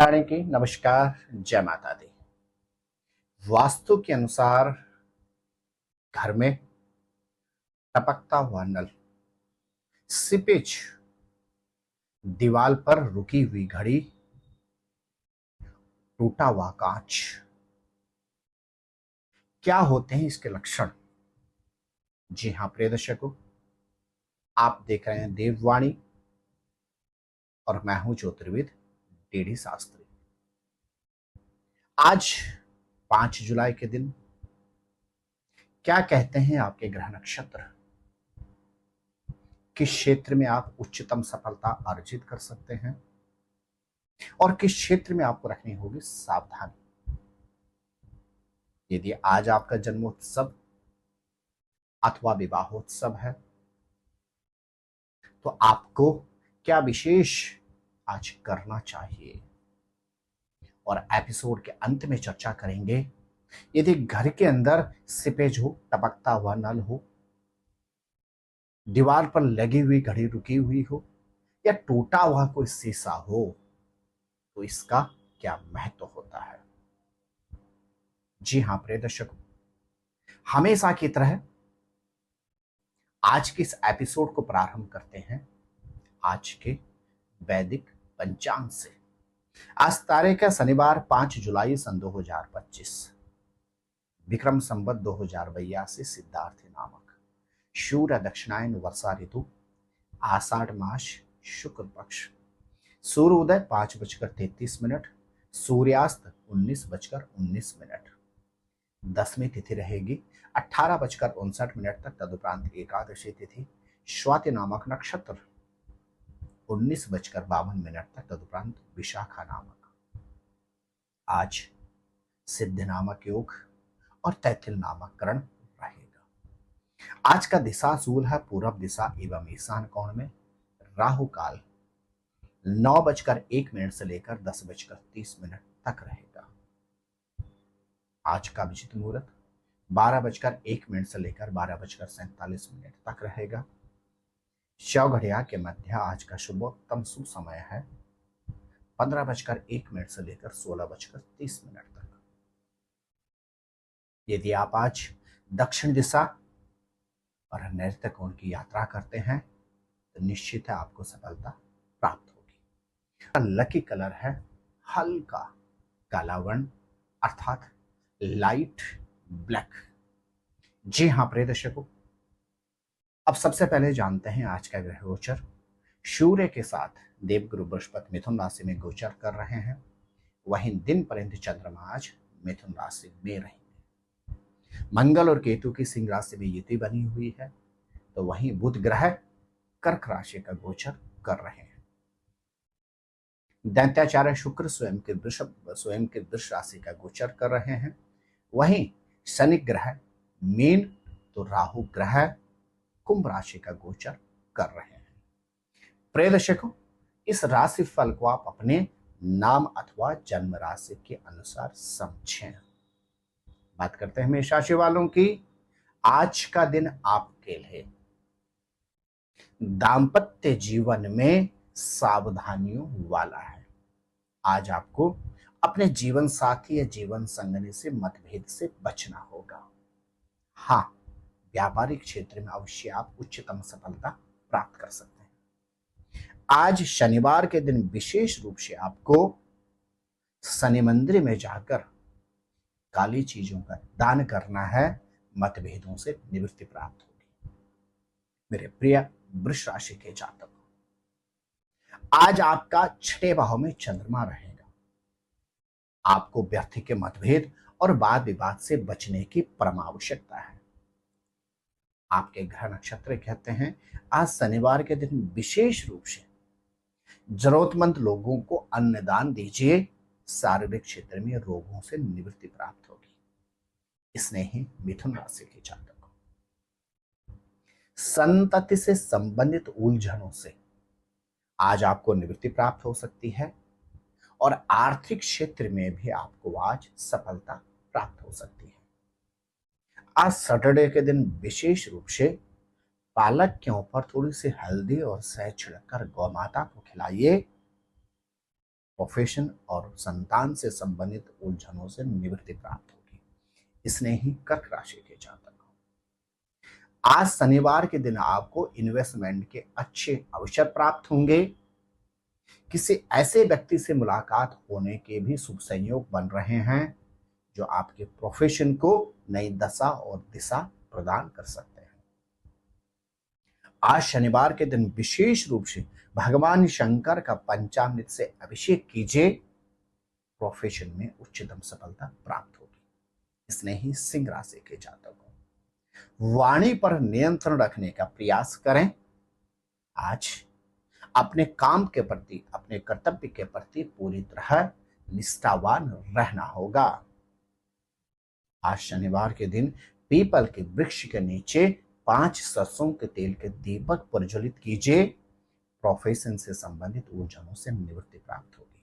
नारायण की नमस्कार। जय माता दी। वास्तु के अनुसार घर में टपकता हुआ नल, सीपेज, दीवार पर रुकी हुई घड़ी, टूटा हुआ कांच, क्या होते हैं इसके लक्षण? जी हां प्रिय दर्शकों, आप देख रहे हैं देववाणी और मैं हूं ज्योतिर्विद डीडी शास्त्री। आज 5 जुलाई के दिन क्या कहते हैं आपके ग्रह नक्षत्र? किस क्षेत्र में आप उच्चतम सफलता अर्जित कर सकते हैं और किस क्षेत्र में आपको रखनी होगी सावधानी? यदि आज आपका जन्मोत्सव अथवा विवाहोत्सव है तो आपको क्या विशेष आज करना चाहिए, और एपिसोड के अंत में चर्चा करेंगे। यदि घर के अंदर सिपेज हो, टपकता हुआ नल हो, दीवार पर लगी हुई घड़ी रुकी हुई हो या टूटा हुआ कोई शीशा हो तो इसका क्या महत्व होता है? जी हां प्रिय दर्शकों, हमेशा की तरह आज के इस एपिसोड को प्रारंभ करते हैं आज के वैदिक पंचांग से। आज तारीख है शनिवार 5 जुलाई सन 2025, विक्रम संवत 2082 सिद्धार्थी नामक शूर दक्षिणायन वर्षा ऋतु, आषाढ़ मास, शुक्ल पक्ष, सूर्योदय 5:33, सूर्यास्त 19:19। दसवीं तिथि रहेगी 18:59 तक। तदुपरांत एकादशी तिथि, स्वाति नामक नक्षत्र 19:52 तक। तदुपरांत विशाखा नामक। आज सिद्ध नामक योग और तैथिल नामक करण रहेगा। आज का दिशा सूल है पूर्व दिशा एवं ईशान कोण में। राहु काल 9:01 से लेकर 10:30 तक रहेगा। आज का अभिजित मुहूर्त 12:01 से लेकर 12:47 तक रहेगा। शव घड़िया के मध्य आज का शुभोत्तम सुसमय है 15:01 से लेकर 16:30 तक। यदि आप आज दक्षिण दिशा और नैऋत्य कोण की यात्रा करते हैं तो निश्चित है आपको सफलता प्राप्त होगी। लकी कलर है हल्का काला वर्ण अर्थात लाइट ब्लैक। जी हां प्रिय दर्शकों, अब सबसे पहले जानते हैं आज का ग्रह गोचर। सूर्य के साथ देवगुरु बृहस्पति मिथुन राशि में गोचर कर रहे हैं, वहीं दिन पर्यंत चंद्रमा आज मिथुन राशि में रहेंगे। मंगल और केतु की सिंह राशि में युति बनी हुई है, तो वहीं बुध ग्रह कर्क राशि का गोचर कर रहे हैं। दैत्याचार्य शुक्र स्वयं के वृष राशि का गोचर कर रहे हैं, वहीं शनि ग्रह मीन तो राहु ग्रह कुंभ राशि का गोचर कर रहे हैं। प्रिय दर्शकों, इस राशि फल को आप अपने नाम अथवा जन्म राशि के अनुसार समझें। बात करते हैं मेष राशि वालों की। आज का दिन आपके लिए दांपत्य जीवन में सावधानियों वाला है। आज आपको अपने जीवन साथी या जीवन संगनी से मतभेद से बचना होगा। हाँ, व्यापारिक क्षेत्र में अवश्य आप उच्चतम सफलता प्राप्त कर सकते हैं। आज शनिवार के दिन विशेष रूप से आपको शनि मंदिर में जाकर काली चीजों का दान करना है, मतभेदों से निवृत्ति प्राप्त होगी। मेरे प्रिय वृष राशि के जातक, आज आपका 6वें भाव में चंद्रमा रहेगा। आपको व्यर्थ के मतभेद और वाद विवाद से बचने की परम आवश्यकता है। आपके ग्रह नक्षत्र कहते हैं आज शनिवार के दिन विशेष रूप से जरूरतमंद लोगों को अन्नदान दीजिए। शारीरिक क्षेत्र में रोगों से निवृत्ति प्राप्त होगी। स्नेही मिथुन राशि के जातकों, संतति से संबंधित उलझनों से आज आपको निवृत्ति प्राप्त हो सकती है और आर्थिक क्षेत्र में भी आपको आज सफलता प्राप्त हो सकती है। आज सैटरडे के दिन विशेष रूप से पालक के ऊपर थोड़ी सी हल्दी और शहद छिड़ककर गौ माता को खिलाइए, प्रोफेशन और संतान से संबंधित उलझनों से निवृत्ति प्राप्त होगी। इसने ही कर्क राशि के जातक। आज शनिवार के दिन आपको इन्वेस्टमेंट के अच्छे अवसर प्राप्त होंगे। किसी ऐसे व्यक्ति से मुलाकात होने के भी शुभ संयोग बन रहे हैं जो आपके प्रोफेशन को नई दशा और दिशा प्रदान कर सकते हैं। आज शनिवार के दिन विशेष रूप से भगवान शंकर का पंचामृत से अभिषेक कीजिए। प्रोफेशन में उच्चतम सफलता प्राप्त होगी। इसने ही सिंह राशि के जातकों, वाणी पर नियंत्रण रखने का प्रयास करें। आज अपने काम के प्रति, अपने कर्तव्य के प्रति पूरी तरह निष्ठावान रहना होगा। आज शनिवार के दिन पीपल के वृक्ष के नीचे 5 सरसों के तेल के दीपक प्रज्वलित कीजिए। प्रोफेशन से संबंधित उलझनों से निवृत्ति प्राप्त होगी।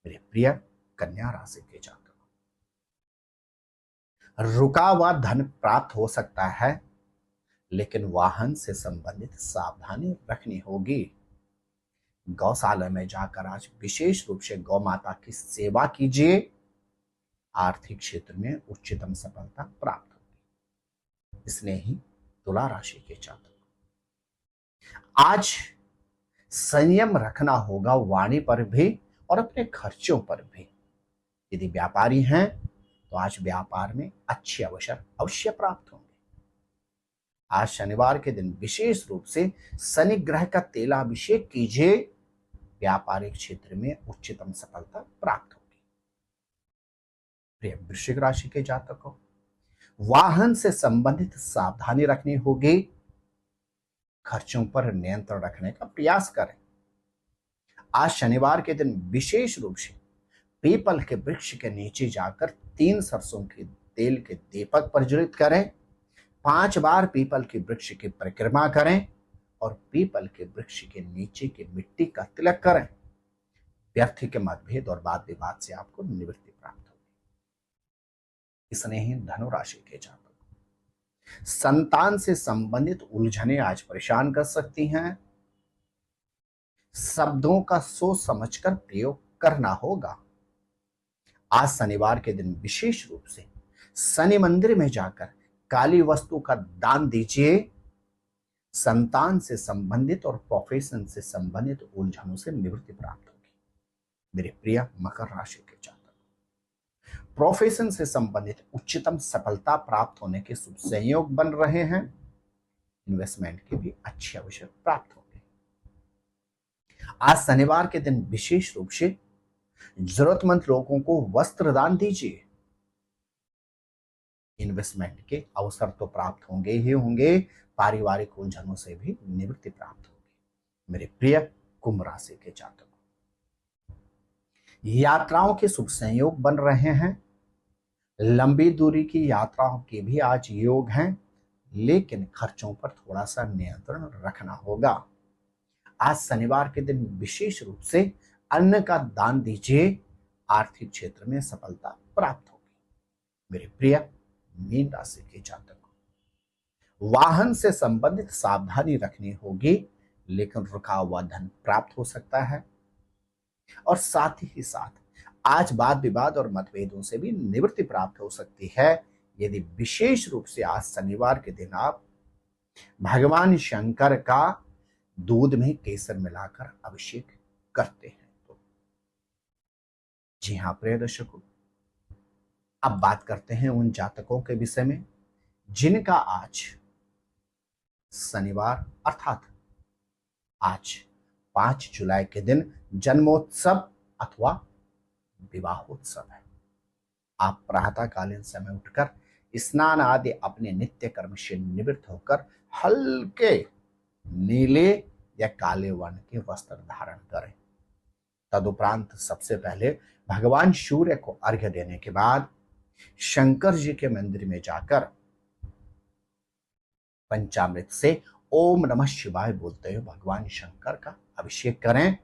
मेरे प्रिय कन्या राशि के जातकों, रुका हुआ धन प्राप्त हो सकता है, लेकिन वाहन से संबंधित सावधानी रखनी होगी। गौशाला में जाकर आज विशेष रूप से गौ माता की सेवा कीजिए। आर्थिक क्षेत्र में उच्चतम सफलता प्राप्त होगी। इसने ही तुला राशि के जातक, आज संयम रखना होगा वाणी पर भी और अपने खर्चों पर भी। यदि व्यापारी हैं तो आज व्यापार में अच्छे अवसर अवश्य प्राप्त होंगे। आज शनिवार के दिन विशेष रूप से शनि ग्रह का तेलाभिषेक कीजिए। व्यापारिक क्षेत्र में उच्चतम सफलता प्राप्त होगी। प्रिय वृश्चिक राशि के जातकों, वाहन से संबंधित सावधानी रखनी होगी। खर्चों पर नियंत्रण रखने का प्रयास करें। आज शनिवार के दिन विशेष रूप से पीपल के वृक्ष के नीचे जाकर 3 सरसों के तेल के दीपक प्रज्वलित करें। 5 बार पीपल के वृक्ष की परिक्रमा करें और पीपल के वृक्ष के नीचे की मिट्टी का तिलक करें। व्यर्थ के मतभेद और वाद विवाद से आपको निवृत्ति प्राप्त होगी। इसने ही धनु राशि के जातक, संतान से संबंधित उलझने आज परेशान कर सकती हैं। शब्दों का सोच समझकर प्रयोग करना होगा। आज शनिवार के दिन विशेष रूप से शनि मंदिर में जाकर काली वस्तु का दान दीजिए। संतान से संबंधित और प्रोफेशन से संबंधित उलझनों से निवृत्ति प्राप्त होगी। मेरे प्रिय मकर राशि के जातक, प्रोफेशन से संबंधित उच्चतम सफलता प्राप्त होने के शुभ संयोग बन रहे हैं। इन्वेस्टमेंट के भी अच्छे अवसर प्राप्त होंगे। आज शनिवार के दिन विशेष रूप से जरूरतमंद लोगों को वस्त्र दान दीजिए। इन्वेस्टमेंट के अवसर तो प्राप्त होंगे ही होंगे, पारिवारिक उलझनों से भी निवृत्ति प्राप्त होगी। मेरे प्रिय कुंभ राशि के जातकों, यात्राओं के शुभ संयोग बन रहे हैं। लंबी दूरी की यात्राओं के भी आज योग हैं, लेकिन खर्चों पर थोड़ा सा नियंत्रण रखना होगा। आज शनिवार के दिन विशेष रूप से अन्न का दान दीजिए। आर्थिक क्षेत्र में सफलता प्राप्त होगी। मेरे प्रिय मीन राशि के जातक, वाहन से संबंधित सावधानी रखनी होगी, लेकिन रुका हुआ धन प्राप्त हो सकता है। और साथ ही साथ आज वाद विवाद और मतभेदों से भी निवृत्ति प्राप्त हो सकती है। यदि विशेष रूप से आज शनिवार के दिन आप भगवान शंकर का दूध में केसर मिलाकर अभिषेक करते हैं तो। जी हाँ प्रिय दर्शकों, अब बात करते हैं उन जातकों के विषय में जिनका आज शनिवार अर्थात आज 5 जुलाई के दिन जन्मोत्सव अथवा विवाहोत्सव है। आप प्रातःकालीन समय उठकर स्नान आदि अपने नित्य कर्म से निवृत्त होकर हल्के नीले या काले वर्ण के वस्त्र धारण करें। तदुपरांत सबसे पहले भगवान सूर्य को अर्घ्य देने के बाद शंकर जी के मंदिर में जाकर पंचामृत से ओम नमः शिवाय बोलते हुए भगवान शंकर का अभिषेक करें।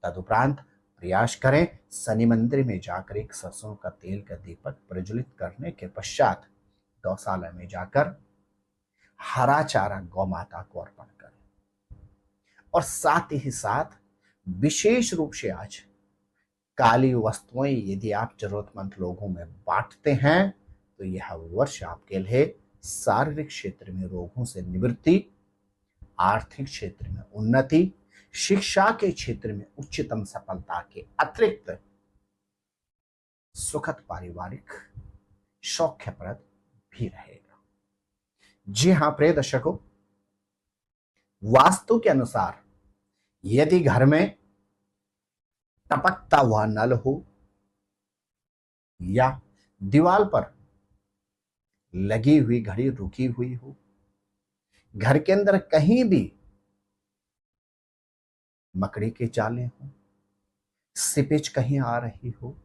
तदुपरांत प्रयास करें शनि मंदिर में जाकर एक सरसों का तेल का दीपक प्रज्वलित करने के पश्चात गौशाला में जाकर हरा चारा गौ माता को अर्पण करें। और साथ ही साथ विशेष रूप से आज काली वस्तुएं यदि आप जरूरतमंद लोगों में बांटते हैं तो यह वर्ष आपके लिए शारीरिक क्षेत्र में रोगों से निवृत्ति, आर्थिक क्षेत्र में उन्नति, शिक्षा के क्षेत्र में उच्चतम सफलता के अतिरिक्त सुखद पारिवारिक सौख्यप्रद भी रहेगा। जी हां प्रिय दर्शकों, वास्तु के अनुसार यदि घर में टपकता हुआ नल हो या दीवार पर लगी हुई घड़ी रुकी हुई हो, घर के अंदर कहीं भी मकड़ी के जाले हो, सीपेज कहीं आ रही हो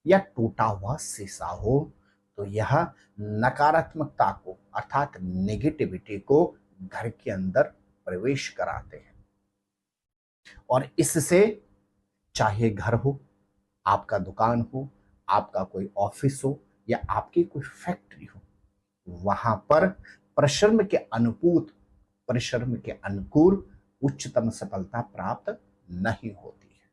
या टूटा हुआ शीशा हो, तो यह नकारात्मकता को अर्थात नेगेटिविटी को घर के अंदर प्रवेश कराते हैं और इससे चाहे घर हो, आपका दुकान हो, आपका कोई ऑफिस हो या आपकी कोई फैक्ट्री हो, वहां पर परिश्रम के अनुकूल उच्चतम सफलता प्राप्त नहीं होती है।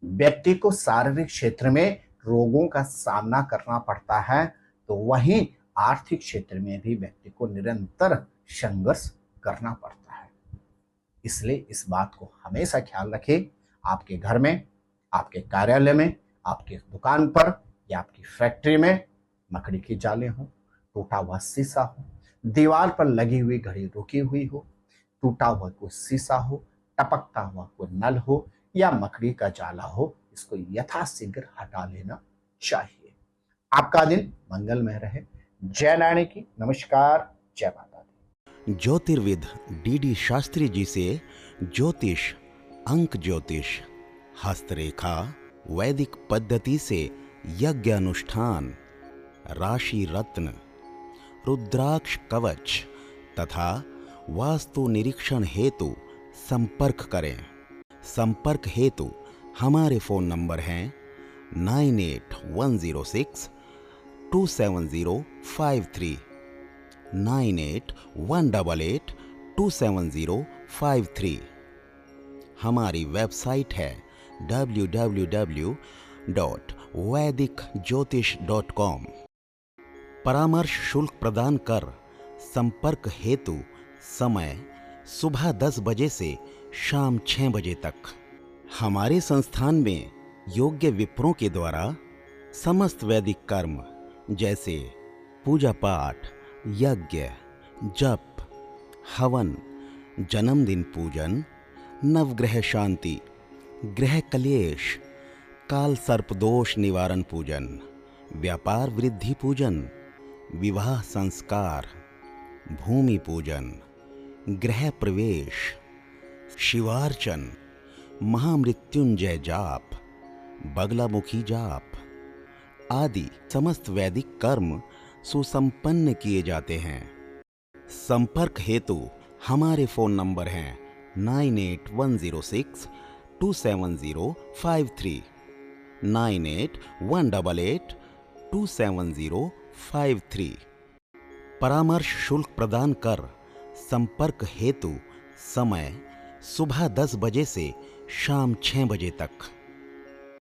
व्यक्ति को शारीरिक क्षेत्र में रोगों का सामना करना पड़ता है, तो वहीं आर्थिक क्षेत्र में भी व्यक्ति को निरंतर संघर्ष करना पड़ता है। इसलिए इस बात को हमेशा ख्याल रखें, आपके घर में, आपके कार्यालय में, आपके दुकान पर या आपकी फैक्ट्री में मकड़ी के जाले हो, टूटा हुआ शीशा हो, दीवार पर लगी हुई घड़ी रुकी हुई हो, टूटा हुआ कोई शीशा हो, टपकता हुआ कोई नल हो या मकड़ी का जाला हो, इसको यथाशीघ्र हटा लेना चाहिए। आपका दिन मंगलमय रहे। जय नारायण की। नमस्कार। जय माता दी। ज्योतिर्विद डीडी शास्त्री जी से ज्योतिष, अंक ज्योतिष, हस्तरेखा, वैदिक पद्धति से यज्ञ अनुष्ठान, राशि रत्न, रुद्राक्ष कवच तथा वास्तु निरीक्षण हेतु संपर्क करें। संपर्क हेतु हमारे फोन नंबर हैं 981627053981882705 9818827053। हमारी वेबसाइट है www.vedicjyotish.com। परामर्श शुल्क प्रदान कर संपर्क हेतु समय सुबह 10 बजे से शाम 6 बजे तक। हमारे संस्थान में योग्य विप्रों के द्वारा समस्त वैदिक कर्म जैसे पूजा पाठ, यज्ञ, जप, हवन, जन्मदिन पूजन, नवग्रह शांति, ग्रह कलेश, काल सर्पदोष निवारण पूजन, व्यापार वृद्धि पूजन, विवाह संस्कार, भूमि पूजन, गृह प्रवेश, शिवार्चन, महामृत्युंजय जाप, बगलामुखी जाप आदि समस्त वैदिक कर्म सुसंपन्न किए जाते हैं। संपर्क हेतु हमारे फोन नंबर हैं 981627053981882705। परामर्श शुल्क प्रदान कर संपर्क हेतु समय सुबह 10 बजे से शाम 6 बजे तक।